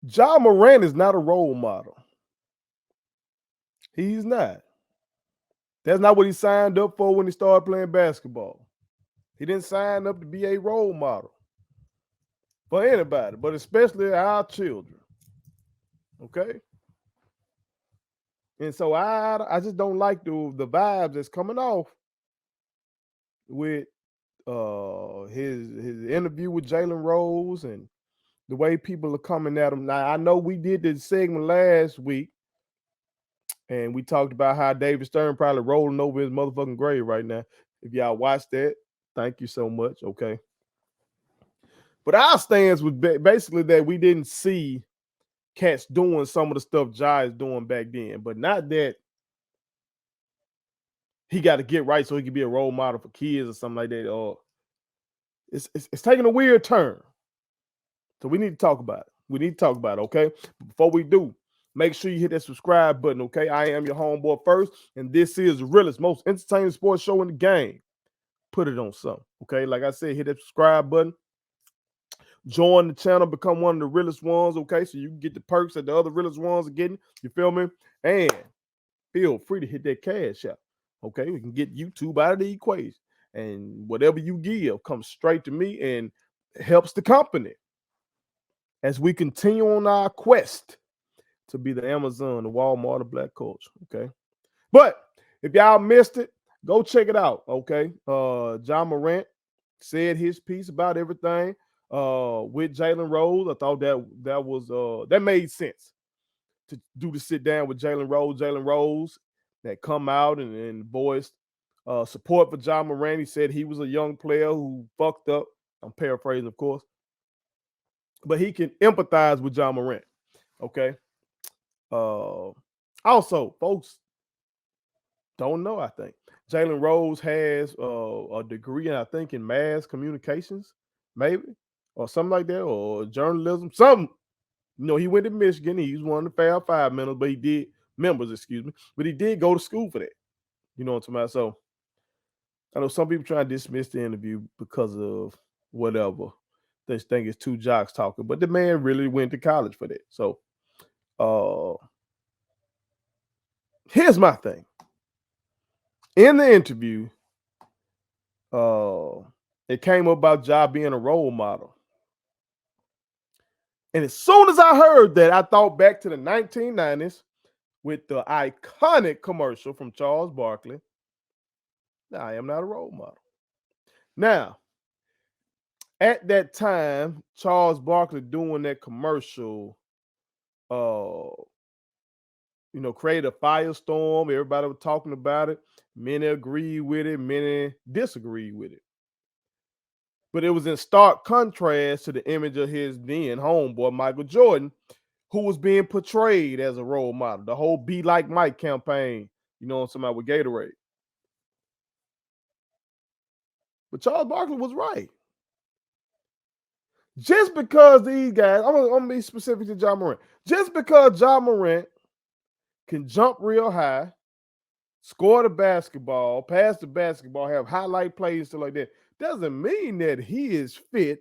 Ja Morant is not a role model. He's not. That's not what he signed up for when he started playing basketball. He didn't sign up to be a role model for anybody, but especially our children. Okay. And so I just don't like the vibes that's coming off with his interview with Jalen Rose and the way people are coming at him. Now I know we did this segment last week and we talked about how David Stern probably rolling over his motherfucking grave right now. If y'all watched that, thank you so much. Okay. But our stance was basically that we didn't see cats doing some of the stuff Ja is doing back then, but not that he got to get right so he can be a role model for kids or something like that. Or it's taking a weird turn. So we need to talk about it. We need to talk about it, okay? Before we do, make sure you hit that subscribe button, okay? I am your homeboy first, and this is the realest, most entertaining sports show in the game. Put it on something, okay? Like I said, hit that subscribe button. Join the channel, become one of the realest ones, okay? So you can get the perks that the other realest ones are getting. You feel me? And feel free to hit that cash out, okay? We can get YouTube out of the equation. And whatever you give comes straight to me and helps the company as we continue on our quest to be the Amazon, the Walmart of black culture, okay? But if y'all missed it, go check it out, okay? Ja Morant said his piece about everything with Jalen Rose. I thought that made sense to do the sit down with Jalen Rose. Jalen Rose that come out and voiced support for Ja Morant. He said he was a young player who fucked up. I'm paraphrasing, of course, but he can empathize with Ja Morant. Okay. Also, folks don't know. I think Jalen Rose has a degree, I think, in mass communications, maybe, or something like that, or journalism. Something. You know, he went to Michigan. He's one of the Fab Five members, but he did members, excuse me, but he did go to school for that. You know what I'm talking about? So I know some people try to dismiss the interview because of whatever. They think it's two jocks talking, but the man really went to college for that. So uh here's my thing. In the interview, uh it came up about Ja being a role model. And as soon as I heard that, I thought back to the 1990s with the iconic commercial from Charles Barkley. I am not a role model. Now, at that time, Charles Barkley doing that commercial, uh, created a firestorm. Everybody was talking about it. Many agreed with it, many disagreed with it. But it was in stark contrast to the image of his then homeboy, Michael Jordan, who was being portrayed as a role model. The whole Be Like Mike campaign, somebody with Gatorade. But Charles Barkley was right. Just because these guys, I'm gonna be specific to Ja Morant. Just because Ja Morant can jump real high, score the basketball, pass the basketball, have highlight plays, stuff like that, doesn't mean that he is fit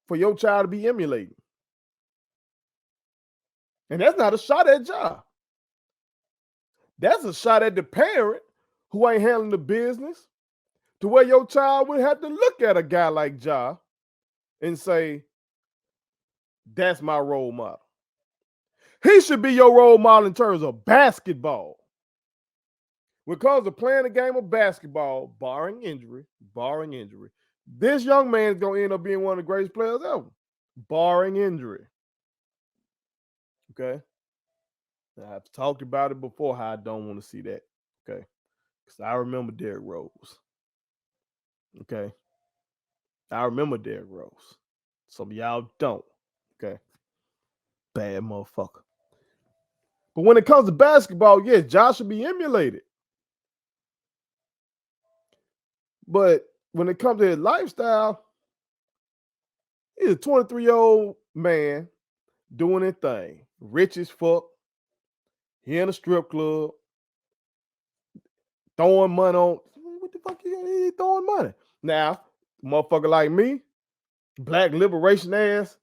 for your child to be emulating. And that's not a shot at Ja. That's a shot at the parent who ain't handling the business to where your child would have to look at a guy like Ja and say, that's my role model. He should be your role model in terms of basketball. When it comes to playing a game of basketball, barring injury, this young man is going to end up being one of the greatest players ever, barring injury. Okay? Now, I've talked about it before how I don't want to see that. Okay? Because I remember Derrick Rose. Okay? I remember Derrick Rose. Some of y'all don't. Okay? Bad motherfucker. But when it comes to basketball, yes, Josh should be emulated. But when it comes to his lifestyle, he's a 23-year-old man doing his thing. Rich as fuck. He in a strip club. Throwing money on. What the fuck he throwing money? Now, motherfucker like me, black liberation ass,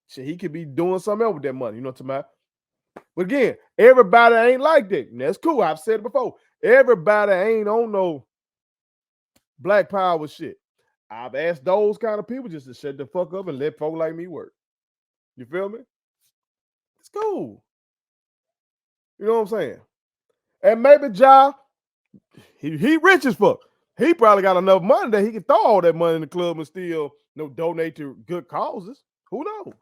Shit, he could be doing something else with that money. You know what I'm talking about? But again, everybody ain't like that. And that's cool. I've said it before. Everybody ain't on no black power shit. I've asked those kind of people just to shut the fuck up and let folk like me work. You feel me? It's cool. You know what I'm saying? And maybe Ja, he rich as fuck. He probably got enough money that he can throw all that money in the club and still donate to good causes. Who knows?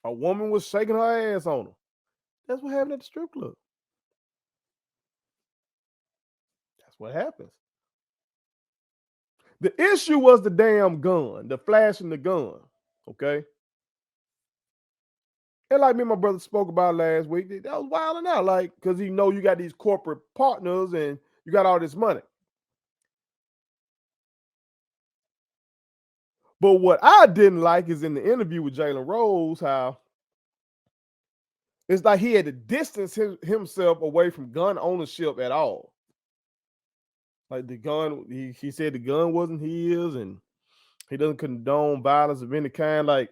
A woman was shaking her ass on him. That's what happened at the strip club. That's what happens. The issue was the damn gun, the flashing the gun. Okay. And like me and my brother spoke about last week, that was wilding out. Like, because you got these corporate partners and you got all this money. But what I didn't like is in the interview with Jalen Rose, how it's like he had to distance himself away from gun ownership at all. Like the gun, he said the gun wasn't his and he doesn't condone violence of any kind. Like,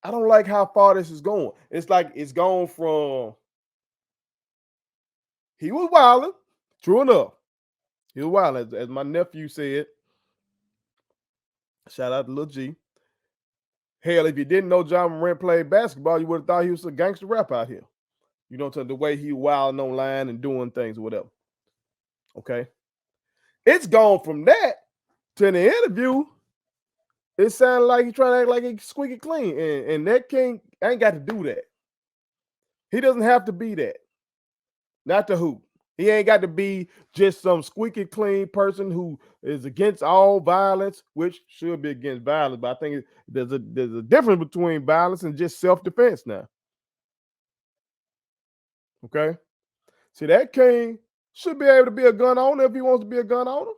I don't like how far this is going. It's like it's gone from he was wilding, true enough. He was wilding, as my nephew said. Shout out to Lil G. Hell, if you didn't know Ja Morant played basketball, you would have thought he was a gangster rap out here. You know, to the way he wilding online and doing things or whatever. Okay. It's gone from that to the interview. It sounded like he's trying to act like he's squeaky clean. And that king ain't got to do that. He doesn't have to be that. Not the hoop. He ain't got to be just some squeaky clean person who is against all violence, which should be against violence. But I think there's a difference between violence and just self-defense now. Okay? See, that king should be able to be a gun owner if he wants to be a gun owner.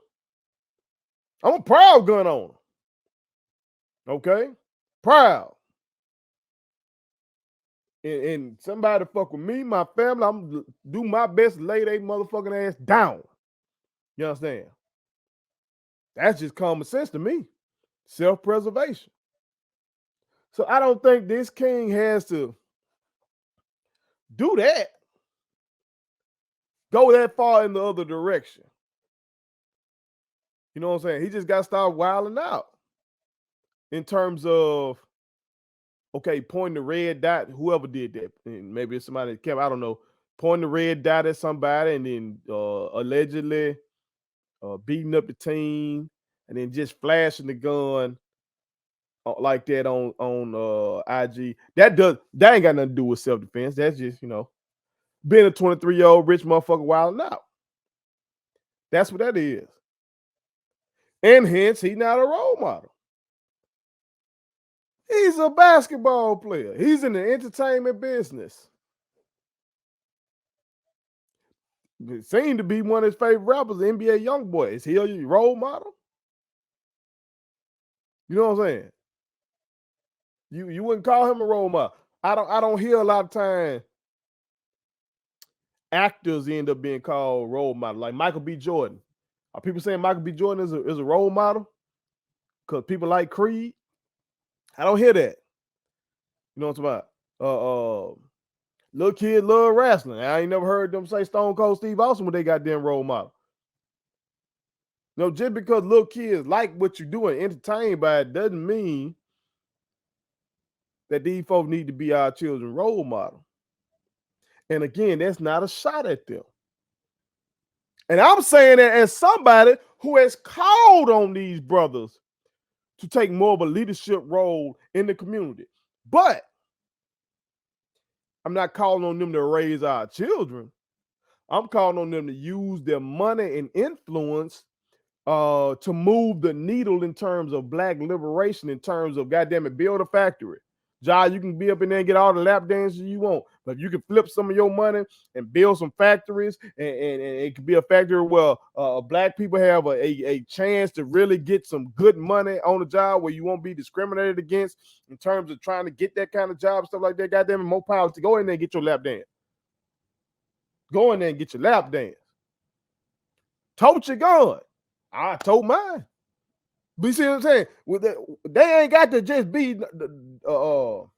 I'm a proud gun owner. Okay? Proud. And somebody fuck with me, my family, I'm gonna do my best to lay their motherfucking ass down. You understand? That's just common sense to me. Self-preservation. So I don't think this king has to do that. Go that far in the other direction. You know what I'm saying? He just got to start wilding out in terms of, okay, pointing the red dot, whoever did that. And maybe it's somebody that kept, I don't know, pointing the red dot at somebody and then allegedly beating up the team and then just flashing the gun like that on IG. That ain't got nothing to do with self-defense. That's just, being a 23-year-old rich motherfucker wilding out. That's what that is. And hence, he's not a role model. He's a basketball player. He's in the entertainment business. It seemed to be one of his favorite rappers, the NBA YoungBoy. Is he a role model? You know what I'm saying? You wouldn't call him a role model. I don't hear a lot of time actors end up being called role model, like Michael B. Jordan. Are people saying Michael B. Jordan is a role model because people like Creed? I don't hear that. You know what I'm talking about? Little kid love wrestling. I ain't never heard them say Stone Cold Steve Austin when they got them role model. No, just because little kids like what you do and entertained by it doesn't mean that these folks need to be our children's role model. And again, that's not a shot at them. And I'm saying that as somebody who has called on these brothers to take more of a leadership role in the community. But I'm not calling on them to raise our children. I'm calling on them to use their money and influence to move the needle in terms of black liberation, in terms of, goddamn it, build a factory. Ja, you can be up in there and get all the lap dances you want, but if you can flip some of your money and build some factories, and it could be a factory where black people have a chance to really get some good money on the job, where you won't be discriminated against in terms of trying to get that kind of job, stuff like that. Goddamn it, more power to go in there and get your lap dance. Go in there and get your lap dance. Tote your gun. I told mine. But you see what I'm saying? With that, they ain't got to just be the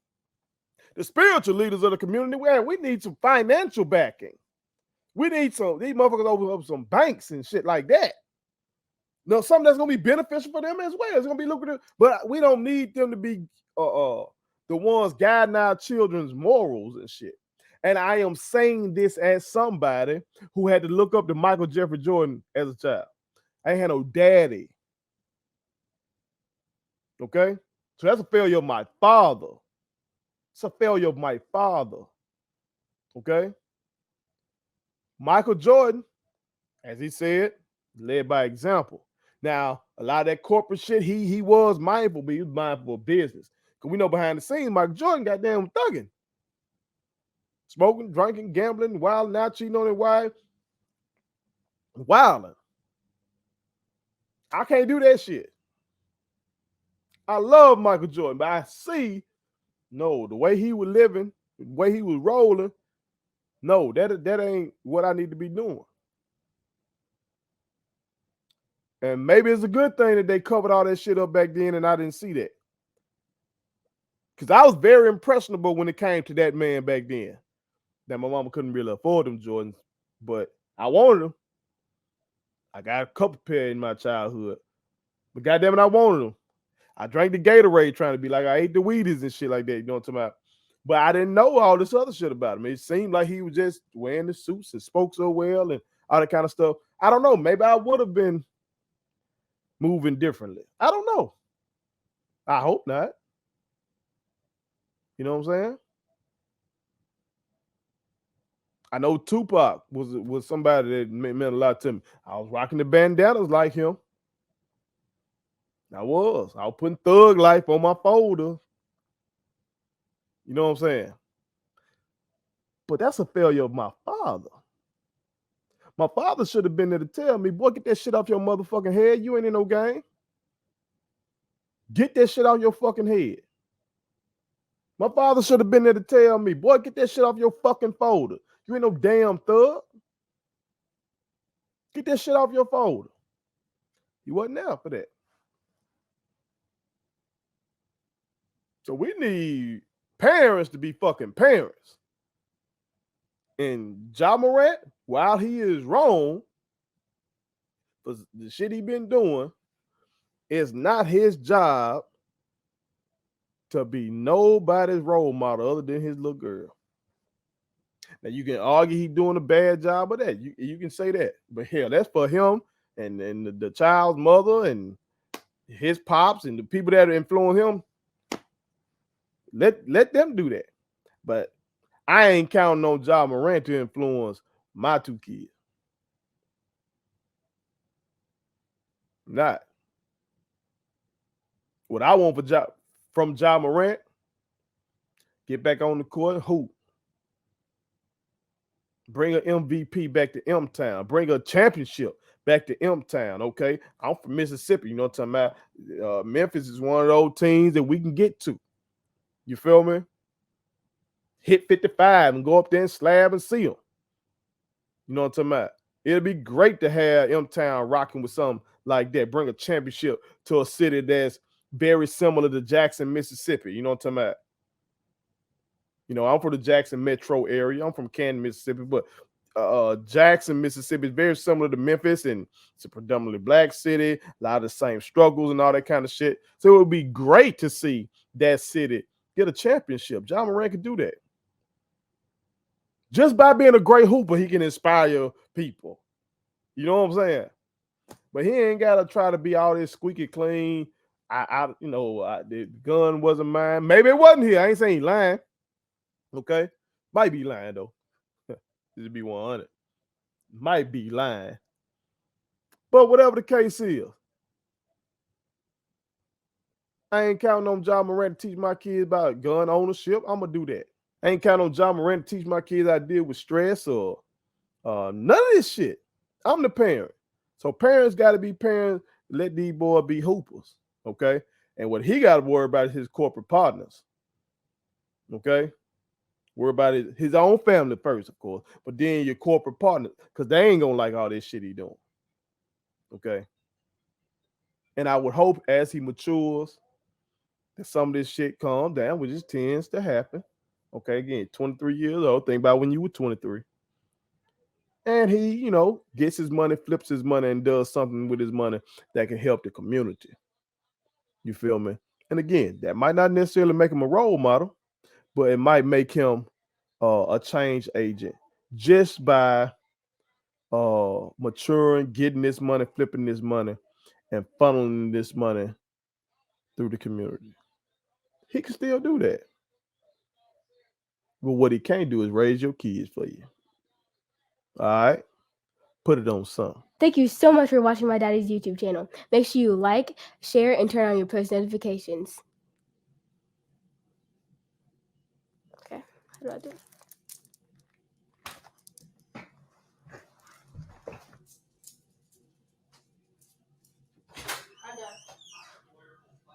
spiritual leaders of the community. We need some financial backing. We need these motherfuckers open up some banks and shit like that. No, something that's gonna be beneficial for them as well. It's gonna be lucrative, but we don't need them to be the ones guiding our children's morals and shit. And I am saying this as somebody who had to look up to Michael Jeffrey Jordan as a child. I ain't had no daddy. Okay? So that's a failure of my father. It's a failure of my father. Okay? Michael Jordan, as he said, led by example. Now, a lot of that corporate shit, he was mindful, but he was mindful of business. Because we know behind the scenes, Michael Jordan got damn thugging. Smoking, drinking, gambling, wilding out, cheating on his wife. Wilding. I can't do that shit. I love Michael Jordan, but I see, no, the way he was living, the way he was rolling, no, that ain't what I need to be doing. And maybe it's a good thing that they covered all that shit up back then and I didn't see that. Because I was very impressionable when it came to that man back then. That my mama couldn't really afford them Jordans, but I wanted them. I got a couple pair in my childhood, but goddamn it, I wanted them. I drank the Gatorade trying to be like I ate the Wheaties and shit like that. You know what I'm talking about? But I didn't know all this other shit about him. It seemed like he was just wearing the suits and spoke so well and all that kind of stuff. I don't know. Maybe I would have been moving differently. I don't know. I hope not. You know what I'm saying? I know Tupac was somebody that meant a lot to me. I was rocking the bandanas like him. I was putting Thug Life on my folder. You know what I'm saying? But that's a failure of my father. My father should have been there to tell me, boy, get that shit off your motherfucking head. You ain't in no game. Get that shit off your fucking head. My father should have been there to tell me, boy, get that shit off your fucking folder. You ain't no damn thug. Get that shit off your folder. He wasn't there for that. So we need parents to be fucking parents. And Ja Morant, while he is wrong for the shit he been doing, it's not his job to be nobody's role model other than his little girl. Now you can argue he's doing a bad job of that. You can say that, but hell, that's for him and the child's mother and his pops and the people that influence him. Let them do that. But I ain't counting on Ja Morant to influence my two kids. Not. What I want from Ja Morant, get back on the court and hoop. Bring an MVP back to M-Town. Bring a championship back to M-Town, okay? I'm from Mississippi, you know what I'm talking about? Memphis is one of those teams that we can get to. You feel me? Hit 55 and go up there and slab and seal. You know what I'm talking about? It'll be great to have M-Town rocking with something like that. Bring a championship to a city that's very similar to Jackson, Mississippi. You know what I'm talking about? You know, I'm from the Jackson metro area. I'm from Canton, Mississippi, but Jackson, Mississippi is very similar to Memphis, and it's a predominantly black city, a lot of the same struggles and all that kind of shit. So it would be great to see that city get a championship. Ja Morant could do that. Just by being a great hooper, he can inspire people. You know what I'm saying? But he ain't got to try to be all this squeaky clean. The gun wasn't mine. Maybe it wasn't here. I ain't saying he lying. Okay? Might be lying, though. Just be 100. Might be lying. But whatever the case is, I ain't counting on Ja Morant to teach my kids about gun ownership. I'm going to do that. I ain't counting on Ja Morant to teach my kids how to deal with stress or none of this shit. I'm the parent. So parents got to be parents. Let these boys be hoopers, okay? And what he got to worry about is his corporate partners, okay? Worry about his own family first, of course, but then your corporate partners, because they ain't going to like all this shit he doing, okay? And I would hope as he matures that some of this shit calm down, which just tends to happen. Okay, again, 23 years old. Think about when you were 23. And he, gets his money, flips his money, and does something with his money that can help the community. You feel me? And again, that might not necessarily make him a role model, but it might make him a change agent just by maturing, getting this money, flipping this money, and funneling this money through the community. He can still do that. But what he can't do is raise your kids for you. All right? Put it on some. Thank you so much for watching my daddy's YouTube channel. Make sure you like, share, and turn on your post notifications. Okay, how do I do it?